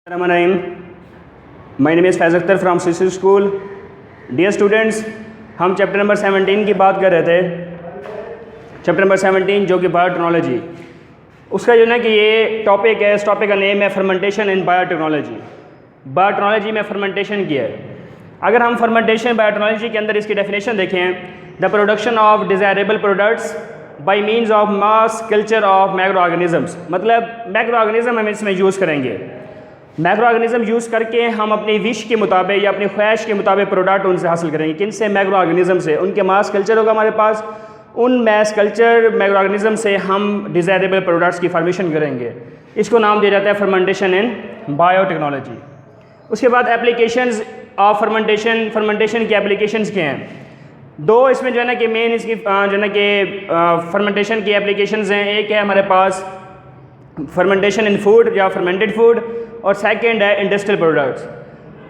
My name is Faiz Akhtar from CC school. Dear students, हम chapter number 17 की बात कर रहे थे। चैप्टर नंबर 17 जो कि बायोटेक्नोलॉजी, उसका जो है कि ये टॉपिक है। इस टॉपिक का नेम है फर्मेंटेशन इन बायोटेक्नोलॉजी। बायोटेक्नोलॉजी में फर्मेंटेशन की है। अगर हम फर्मेंटेशन बायोटेक्नोलॉजी के अंदर इसकी डेफिनेशन देखें, the production of desirable products by means of mass culture of micro organisms. मतलब माइक्रो ऑर्गेनिज्म हम इसमें यूज़ करेंगे। माइक्रो ऑर्गेनिज्म यूज़ करके हम अपनी विश के मुताबिक या अपनी ख्वाहिश के मुताबिक प्रोडक्ट उनसे हासिल करेंगे। किन से? माइक्रो ऑर्गेनिज्म से। उनके मास कल्चर होगा हमारे पास, उन मास कल्चर माइक्रो ऑर्गेनिज्म से हम डिज़ायरेबल प्रोडक्ट्स की फॉर्मेशन करेंगे। इसको नाम दिया जाता है फर्मेंटेशन इन बायोटेक्नोलॉजी। उसके बाद एप्लीकेशंस ऑफ फर्मेंटेशन। फर्मेंटेशन की एप्लीकेशंस क्या हैं? दो इसमें जो है ना कि मेन इसकी जो है ना कि फर्मेंटेशन की एप्लीकेशंस हैं। एक है हमारे पास फर्मेंटेशन इन फूड या फर्मेंटेड फूड, और सेकंड है इंडस्ट्रियल प्रोडक्ट्स।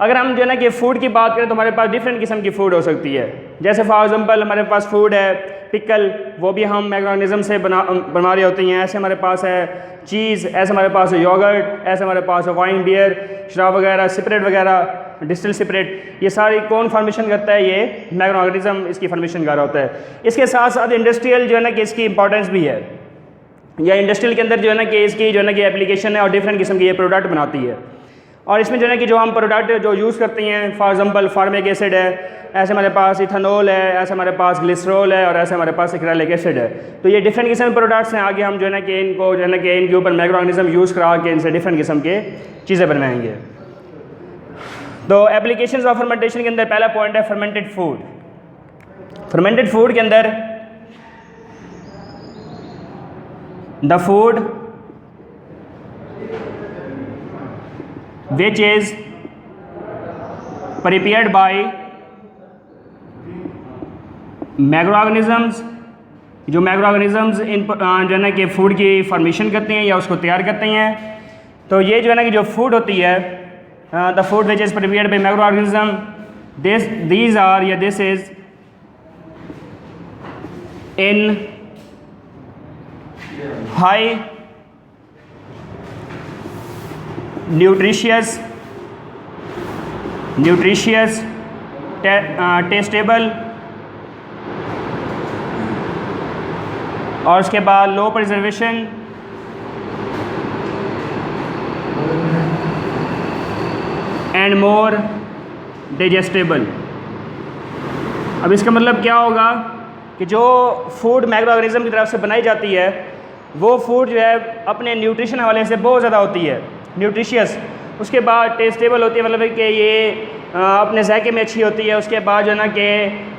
अगर हम जो है ना कि फ़ूड की बात करें तो हमारे पास डिफरेंट किस्म की फ़ूड हो सकती है। जैसे फॉर एग्जांपल हमारे पास फ़ूड है पिकल, वो भी हम माइक्रो ऑर्गेनिज्म से बना रही होती हैं। ऐसे हमारे पास है चीज़, ऐसे हमारे पास है योगर्ट, ऐसे हमारे पास है वाइन, बियर, शराब वगैरह, स्पिरिट वगैरह, डिस्टिल स्पिरिट। ये सारी कौन फॉर्मेशन करता है? ये माइक्रो ऑर्गेनिज्म इसकी फॉर्मेशन कर रहा होता है। इसके साथ साथ इंडस्ट्रियल जो है ना कि इसकी इंपॉर्टेंस भी है, या इंडस्ट्रियल के अंदर जो है ना कि इसकी जो है ना कि एप्लीकेशन है और डिफरेंट किस्म की ये प्रोडक्ट बनाती है। और इसमें जो है ना कि जो हम प्रोडक्ट जो यूज़ करते हैं, फॉर एग्जांपल फार्मिक एसिड है, ऐसे हमारे पास इथेनॉल है, ऐसे हमारे पास ग्लिसरॉल है, और ऐसे हमारे पास एक्रेलिक एसिड है। तो ये डिफरेंट किस्म के प्रोडक्ट्स हैं। आगे हम जो है ना कि इनको जो है ना कि इनके ऊपर माइक्रो ऑर्गेनिज्म यूज़ करा के इनसे डिफरेंट किस्म के चीज़ें बनवाएंगे। तो एप्लीकेशंस ऑफ फर्मेंटेशन के अंदर पहला पॉइंट है फर्मेंटेड फूड। फर्मेंटेड फूड के अंदर the food which is prepared by microorganisms, जो माइक्रोऑर्गेनिजम्स इन जो है ना कि फूड की फॉर्मेशन करते हैं या उसको तैयार करते हैं। तो ये जो है ना कि जो फूड होती है, the food which is prepared by microorganism, these are या this is in high nutritious tastable, और उसके बाद लो प्रिजर्वेशन एंड मोर डाइजेस्टेबल। अब इसका मतलब क्या होगा कि जो फूड माइक्रो ऑर्गेनिज्म की तरफ से बनाई जाती है वो फूड जो है अपने न्यूट्रिशन हवाले से बहुत ज़्यादा होती है, न्यूट्रिशियस। उसके बाद टेस्टेबल होती है, मतलब कि ये अपने जायके में अच्छी होती है। उसके बाद जो है ना कि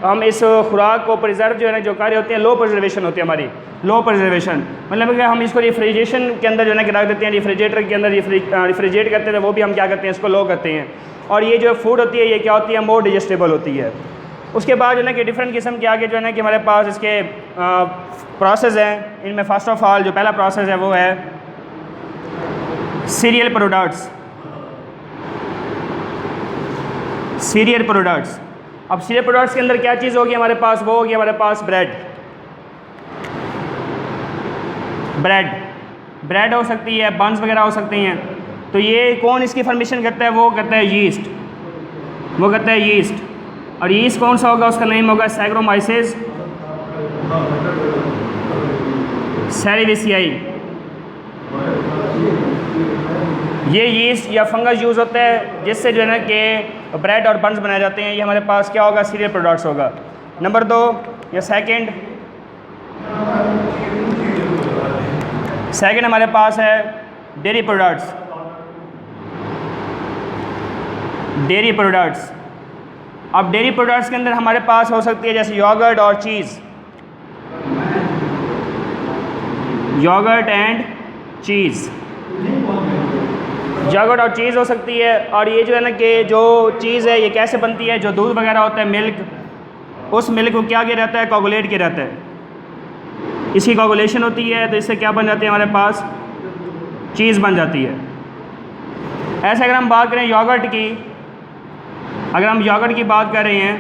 हम इस खुराक को प्रिजर्व जो है ना जो कार्य होते हैं, लो प्रिजर्वेशन होती है हमारी, लो प्रिजर्वेशन। मतलब कि हम इसको रेफ्रिजरेशन के अंदर जो है ना कि रख देते हैं, रेफ्रिजरेटर के अंदर रेफ्रिजरेट करते हैं, तो वो भी हम क्या करते हैं, इसको लो करते हैं। और ये जो फूड होती है ये क्या होती है, मोर डाइजेस्टेबल होती है। उसके बाद जो है ना कि डिफरेंट किस्म के आगे जो है ना कि हमारे पास इसके प्रोसेस हैं। इनमें फर्स्ट ऑफ ऑल जो पहला प्रोसेस है वो है सीरियल प्रोडक्ट्स। Serial products. अब सीरियल प्रोडक्ट्स के अंदर क्या चीज़ होगी हमारे पास? वो होगी हमारे पास ब्रेड हो सकती है, बन्स वगैरह हो सकती हैं। तो ये कौन इसकी फॉर्मेशन करता है? वो करता है यीस्ट, वो करता है यीस्ट। और यीस्ट कौन सा होगा? उसका नेम होगा सैक्रोमाइसेस सेरेविसियाई। ये यीस्ट या फंगस यूज़ होता है जिससे जो है ना कि ब्रेड और बन्स बनाए जाते हैं। ये हमारे पास क्या होगा? सीरियल प्रोडक्ट्स होगा। नंबर 2 या सेकंड हमारे पास है डेयरी प्रोडक्ट्स। Dairy products. अब डेयरी प्रोडक्ट्स के अंदर हमारे पास हो सकती है जैसे योगर्ट और चीज़, योगर्ट एंड चीज़, योगर्ट और चीज़ हो सकती है। और ये जो है ना कि जो चीज़ है ये कैसे बनती है? जो दूध वगैरह होता है, मिल्क, उस मिल्क को क्या किया रहता है? कोगुलेट किया रहता है। इसकी कोगुलेशन होती है तो इससे क्या बन जाती है? हमारे पास चीज़ बन जाती है। ऐसे अगर हम बात करें योगर्ट की, अगर हम योगर्ट की बात कर रहे हैं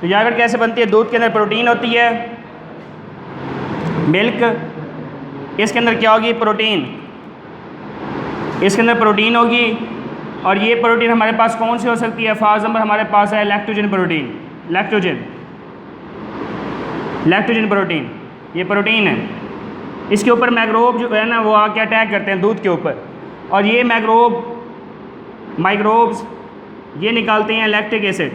तो योगर्ट कैसे बनती है? दूध के अंदर प्रोटीन होती है, मिल्क, इसके अंदर क्या होगी? प्रोटीन, इसके अंदर प्रोटीन होगी और ये प्रोटीन हमारे पास कौन सी हो सकती है? फॉर एग्जाम्पल हमारे पास है लैक्टोजन प्रोटीन, लैक्टोजन प्रोटीन, ये प्रोटीन है। इसके ऊपर मैक्रोब जो है ना वो आके अटैक करते हैं दूध के ऊपर, और ये माइक्रोब्स ये निकालते हैं लैक्टिक एसिड।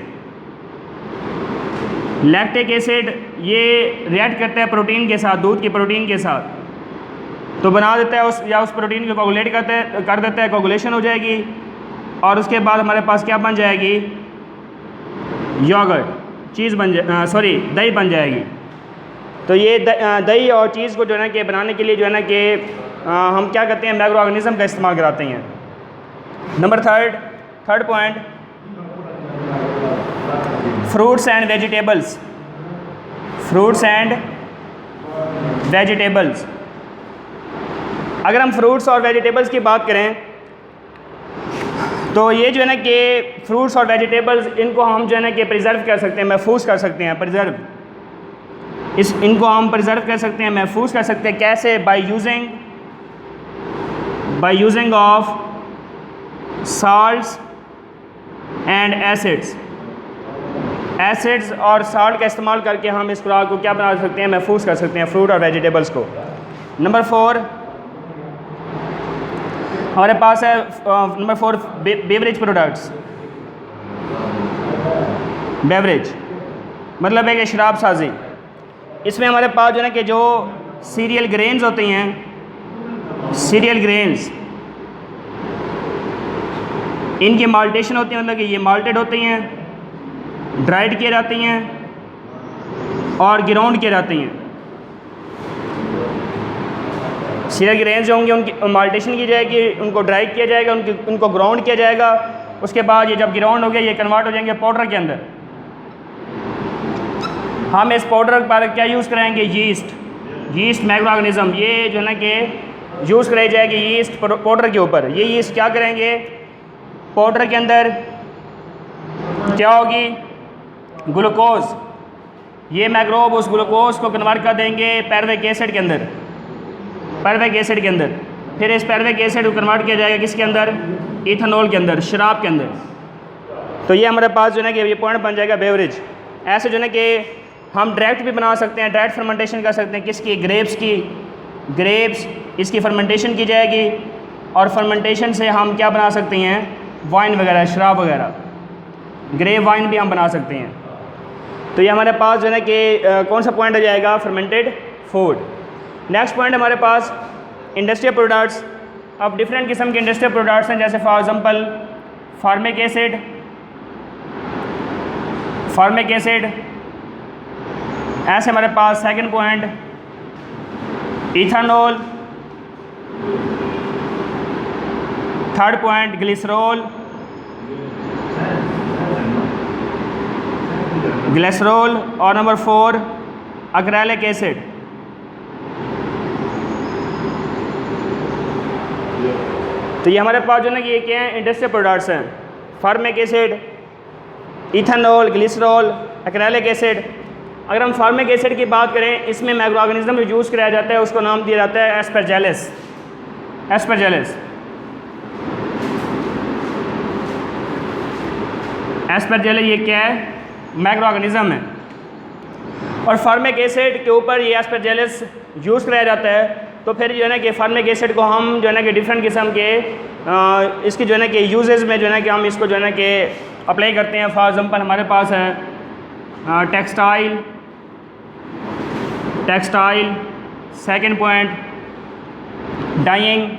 लैक्टिक एसिड ये रिएक्ट करता है प्रोटीन के साथ, दूध की प्रोटीन के साथ, तो बना देता है उस प्रोटीन को कोगुलेट कर देता है, कोगुलेशन हो जाएगी, और उसके बाद हमारे पास क्या बन जाएगी? योगर्ट, दही बन जाएगी। तो ये दही और चीज़ को जो है ना कि बनाने के लिए जो है ना कि हम क्या करते हैं? माइक्रो ऑर्गेनिज्म का इस्तेमाल कराते हैं। Number third point, fruits and vegetables. अगर हम फ्रूट्स और वेजिटेबल्स की बात करें तो ये जो है ना कि फ्रूट्स और वेजिटेबल्स इनको हम जो है ना कि प्रिजर्व कर सकते हैं, महफूज कर सकते हैं। इनको हम प्रिजर्व कर सकते हैं, महफूज कर सकते हैं। कैसे? By using of salts and acids और साल्ट का इस्तेमाल करके हम इस खुराक को क्या बना सकते हैं? महफूज कर सकते हैं, फ्रूट और वेजिटेबल्स को। नंबर 4 हमारे पास है नंबर 4 बेवरेज प्रोडक्ट्स। बेवरेज मतलब है कि शराब साजी। इसमें हमारे पास जो है ना कि जो सीरियल ग्रेन्स होते हैं, सीरियल ग्रेन्स, इनकी माल्टेशन होती है, मतलब कि ये माल्टेड होती हैं, ड्राइड किए जाती हैं और ग्राउंड किए जाती हैं। सीरियल ग्रेन्स जो होंगे उनकी माल्टेशन की जाएगी, उनको ड्राई किया जाएगा, उनको ग्राउंड किया जाएगा। उसके बाद ये जब ग्राउंड हो गया ये कन्वर्ट हो जाएंगे पाउडर के अंदर। हम इस पाउडर पर क्या यूज़ कराएंगे? यीस्ट माइक्रो ऑर्गेनिज्म, ये जो है ना कि यूज़ कराई जाएगी यीस्ट पाउडर के ऊपर। ये यीस्ट क्या करेंगे? पाउडर के अंदर क्या होगी? ग्लूकोज। ये माइक्रोब उस ग्लूकोज को कन्वर्ट कर देंगे पैरविक एसिड के अंदर, फिर इस पैरविक एसिड को कन्वर्ट किया जाएगा किसके अंदर? इथेनॉल के अंदर, शराब के अंदर। तो ये हमारे पास जो है कि ये पॉइंट बन जाएगा बेवरेज। ऐसे जो है कि हम डायरेक्ट भी बना सकते हैं, डायरेक्ट फर्मेंटेशन कर सकते हैं। किसकी? ग्रेप्स इसकी फर्मेंटेशन की जाएगी, और फर्मेंटेशन से हम क्या बना सकते हैं? वाइन वगैरह, शराब वगैरह, ग्रेप वाइन भी हम बना सकते हैं। तो ये हमारे पास जो है कि कौन सा पॉइंट आ जाएगा? Fermented food. नेक्स्ट पॉइंट हमारे पास इंडस्ट्रियल प्रोडक्ट्स। अब डिफरेंट किस्म के इंडस्ट्रियल प्रोडक्ट्स हैं, जैसे फॉर एग्जांपल फार्मिक एसिड। ऐसे हमारे पास second point ethanol, third point glycerol और नंबर 4 एक्रेलिक एसिड। तो ये हमारे पास जो है ना कि ये क्या है? इंडस्ट्रियल प्रोडक्ट्स हैं। Formic acid, ethanol, glycerol, acrylic acid. अगर हम फार्मिक एसिड की बात करें, इसमें माइक्रो ऑर्गेनिज्म जो यूज़ कराया जाता है उसको नाम दिया जाता है एस्परजेलिस। एस्परजेलिस ये क्या है? माइक्रो ऑर्गेनिज्म है। और फार्मिक एसिड के ऊपर ये एस्परजेलिस यूज़ कराया जाता है। तो फिर जो है ना कि फार्मिक एसिड को हम जो है ना कि डिफरेंट किस्म के इसकी जो है ना कि यूजेस में जो है ना कि हम इसको जो है ना कि अप्लाई करते हैं। फॉर एग्जांपल हमारे पास है टेक्सटाइल, सेकंड पॉइंट डाइंग,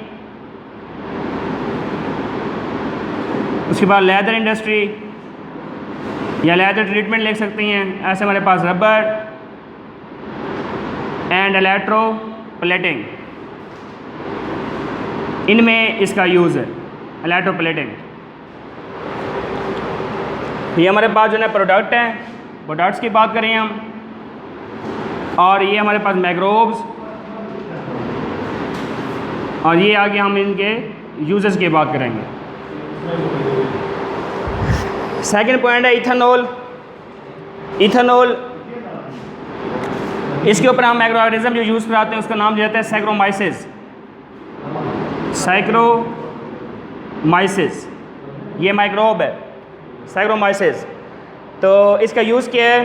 उसके बाद लेदर इंडस्ट्री या लेदर ट्रीटमेंट ले सकते हैं। ऐसे हमारे पास रबर एंड इलेक्ट्रोप्लेटिंग, इनमें इसका यूज़ है, इलेक्ट्रोप्लेटिंग। ये हमारे पास जो है प्रोडक्ट हैं, प्रोडक्ट्स की बात करें हम, और ये हमारे पास माइक्रोब्स, और ये आगे हम इनके यूजेस की बात करेंगे। सेकंड पॉइंट है इथेनॉल। इसके ऊपर हम माइक्रो ऑर्गेनिज्म जो यूज़ कराते हैं उसका नाम जो होता है सैक्रोमाइसिस। ये माइक्रोब है सैग्रोमाइसिस। तो इसका यूज़ क्या है,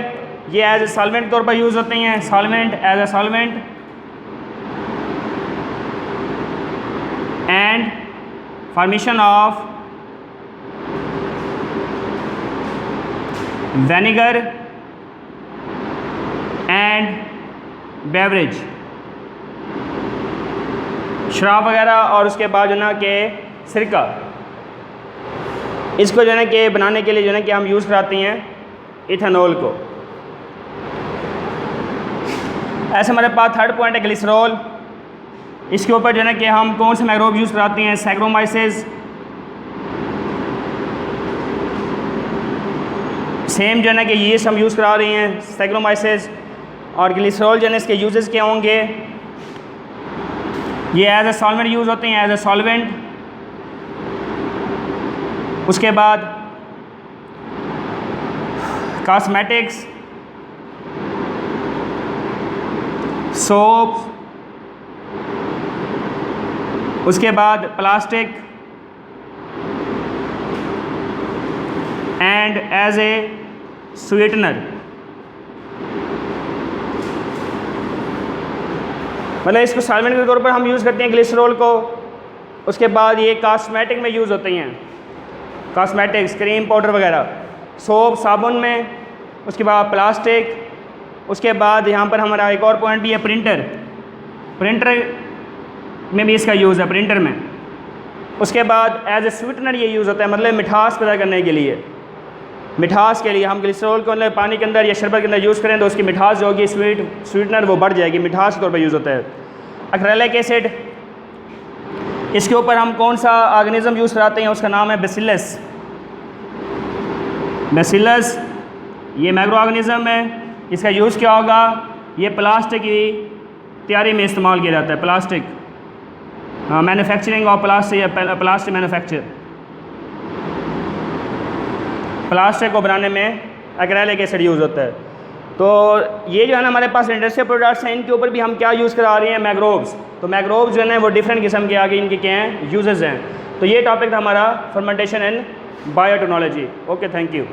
ये एज ए सॉल्वेंट के तौर पर यूज़ होते हैं, solvent as a solvent and formation of vinegar and beverage, शराब वगैरह, और उसके बाद जो ना कि सिरका, इसको जो है कि बनाने के लिए जो है कि हम यूज़ कराते हैं इथेनॉल को। ऐसे हमारे पास थर्ड पॉइंट है ग्लिसरॉल। इसके ऊपर जो है कि हम कौन से माइक्रोब यूज़ कराते हैं, सैग्रोमाइसिस। सेम जो है कि यीस्ट हम यूज़ करा रहे हैं सैग्रोमाइसिस, और ग्लिसरॉल जो है इसके यूजेस क्या होंगे, ये एज ए सॉल्वेंट यूज़ होते हैं, एज ए सॉल्वेंट। उसके बाद कॉस्मेटिक्स, सोप, उसके बाद plastic and as a sweetener. मतलब इसको सॉल्वेंट के तौर पर हम यूज़ करते हैं ग्लिसरॉल को। उसके बाद ये कॉस्मेटिक में यूज़ होते हैं, कॉस्मेटिक्स, क्रीम पाउडर वगैरह, सोप, साबुन में। उसके बाद प्लास्टिक। उसके बाद यहाँ पर हमारा एक और पॉइंट भी है प्रिंटर, प्रिंटर में भी इसका यूज़ है, प्रिंटर में। उसके बाद एज ए स्वीटनर ये यूज़ होता है, मतलब मिठास पैदा करने के लिए, मिठास के लिए हम ग्लिसरॉल को मतलब पानी के अंदर या शरबत के अंदर यूज़ करें तो उसकी मिठास जो होगी स्वीटनर वो बढ़ जाएगी, मिठास के तौर पर यूज़ होता है। एक्रेलिक एसिड, इसके ऊपर हम कौन सा ऑर्गेनिज्म यूज़ कराते हैं, उसका नाम है बेसिलस। बेसिलस ये माइक्रो ऑर्गेनिज्म है। इसका यूज़ क्या होगा, ये प्लास्टिक की तैयारी में इस्तेमाल किया जाता है, plastic manufacturing of plastic manufacture, plastic को बनाने में एक्रेलिक एसिड यूज़ होता है। तो ये जो है ना हमारे पास इंडस्ट्रियल प्रोडक्ट्स हैं, इनके ऊपर भी हम क्या यूज़ करा रहे हैं, मैक्रोब्स। तो मैक्रोब्स जो है वो डिफरेंट किस्म के आगे इनके क्या हैं, यूजेस हैं। तो ये टॉपिक था हमारा fermentation and biotechnology. Okay, thank you.